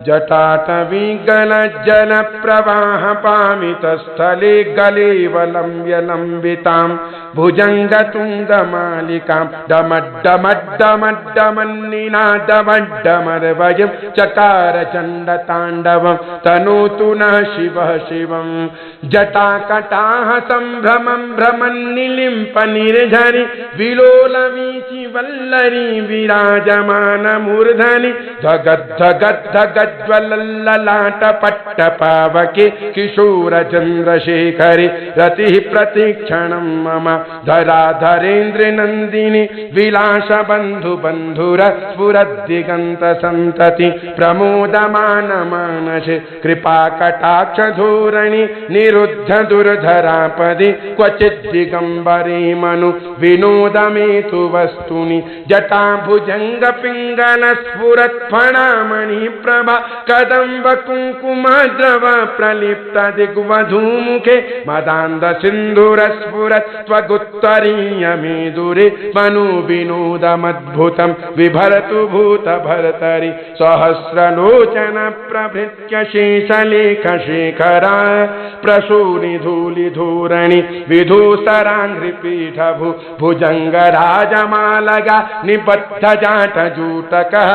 जटाटवी गलज्जल प्रवाह पामितस्थले गलेवलम्ब्य लम्बितां भुजङ्गतुङ्गमालिकां डमड्डमड्डमड्डमन्निनादमड्डमर्वयं चकार चण्डताण्डवं तनोतु नः शिवः शिवं जटाकटाः सम्भ्रमं भ्रमन्निलिम्पनिर्झरि विलोलवीचि वल्लरी विराजमानमूर्धनि धगद्धगद्धगज्ज्वलल्ललाट पट्टपावके किशोर चन्द्रशेखरे रतिः प्रतीक्षणं मम धराधरेन्द्र नन्दिनी विलास बंधु बंधुर स्फुरद्दिगंत संतति प्रमोदमान मानसे कृपा कटाक्ष धोरणि निरुद्ध दुर्धरापदि क्वचित् दिगंबरे मनु विनोदमेतु वस्तुनि जटा भुजंग पिंगल स्फुरत् फणामणि प्रभा कदम्ब कुंकुम द्रव प्रलिप्त दिग्वधूमुखे मदान्द सिंधुर स्फुरत् त्वगुत्तरीय मेदुरे मनु विनोदमद्भुतं विभरतु भूत भर्तरि सहस्रलोचन प्रभृत्य शेषलेख शेखरा प्रसूनि धूलि धूरणि विधूसराङ्घ्रिपीठभु भुजंग राजमालगा निबद्ध जाट जूटकः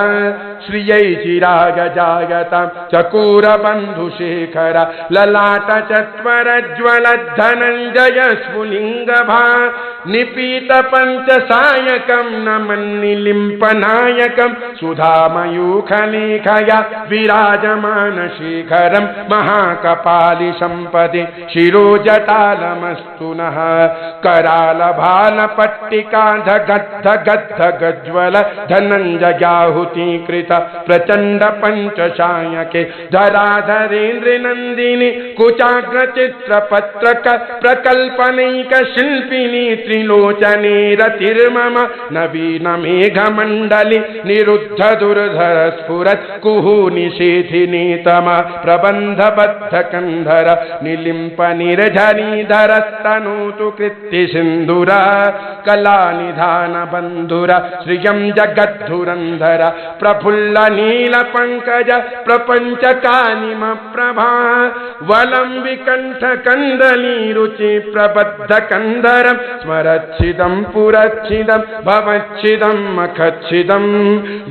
श्रियै चिराग जागतां चकोर बंधुशेखर ललाट चत्वर ज्वल धनंजय स्फुलिंगभा निपीत पंच सायकं नमन्निलिम्पनायकं सुधामयूखलेखया विराजमान शेखरं महाकपालि संपदे शिरोजटालमस्तु नः कराल भाल पट्टिका धगद्ध गद्ध गज्ज्वल धनंजयाहुतीकृत प्रचंड पंचशायके धराधरेन्द्र नंदिनी कुचाग्र चित्र पत्रक प्रकल्पनैक शिल्पिनी त्रिलोचने रतिर्मम नवीन मेघमंडली निरुद्ध दुर्धर स्फुरत् कुहू निषेधिनी तम प्रबंधबद्ध कंधर निलिम्प निर्झरीधरस्तनोतु कृत्ति सिंधुरा कला निधान बंधुर श्रियं जगद्धुरंधर प्रफुल्ल नील पंकज प्रपंच कानिम प्रभा वलम विकंठ कंदली रुचि प्रबद्ध कंधरम स्मरच्छिदं पुरच्छिदं भवच्छिदं मखच्छिदं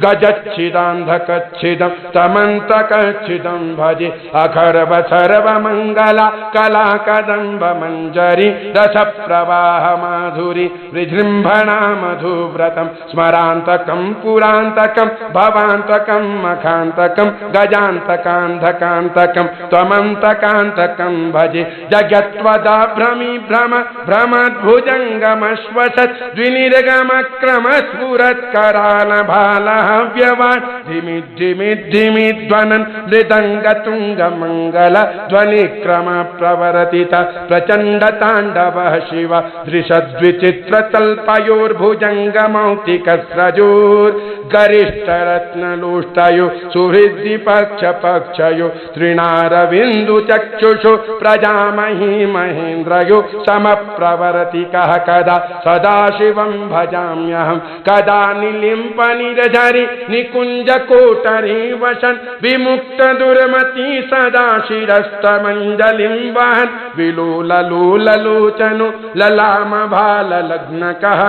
गजच्छिदान्धकच्छिदं तमन्तकच्छिदं भजे अखर्व सर्व मंगला कला कदम्ब मंजरी रस प्रवाह माधुरी विजृंभणा मधुव्रतं स्मरान्तकं पुरान्तकं भवान्तकं मखान्तकं गजान्तकान्धकान्तकं त्वमन्तकान्तकं भजे जगत्वदा भ्रमी भ्रम भ्रमद्भुजङ्गमश्वसत् द्विनिर्गमक्रम स्फुरत्कराल भालः व्यवान् धिमि धिमि धिमि ध्वनन् मृदङ्गतुङ्गमङ्गल ध्वनिक्रम प्रवर्तित प्रचण्ड ताण्डवः शिव दृशद्विचित्रतल्पयोर्भुजङ्गमौक्तिकस्रजोर् गरिष्ठरत्नलोष्टयो सुहृद्दि पक्षपक्षयो तृणारविन्दुचक्षुषो प्रजामही महेन्द्रयो समप्रवर्तिकः कदा सदाशिवं भजाम्यहं कदा निलिम्पनिर्झरि निकुञ्जकोटरे वसन् विमुक्तदुर्मती सदा शिरस्तमञ्जलिं वहन् विलोललोललोचनो ललामभाललग्नकः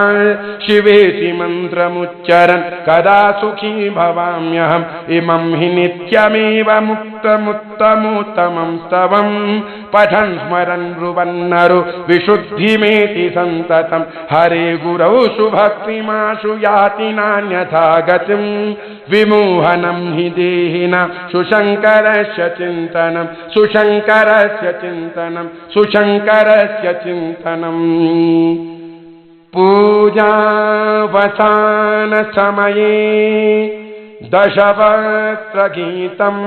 शिवेति मन्त्रमुच्चरन् कदा सुखी भवाम्यहम् इमं हि नित्यमेव मुक्तमुत्तमोत्तमं स्तवं पठन् स्मरन् ब्रुवन्नरो विशुद्धिमेति सन्ततं हरे गुरौ सुभक्तिमाशु याति नान्यथा गतिं विमोहनं हि देहिनां सुशङ्करस्य चिन्तनं सुशङ्करस्य चिन्तनं सुशङ्करस्य चिन्तनम् पूजावसान समये दशवक्त्रगीतं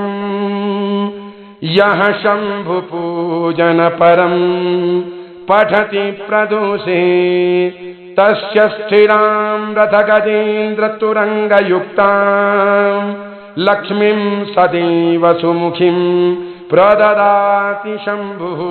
यः शम्भुपूजन परं पठति प्रदोषे तस्य स्थिरां रथगजेन्द्रतुरङ्गयुक्तां लक्ष्मीं सदैव सुमुखीं प्रददाति शम्भुः।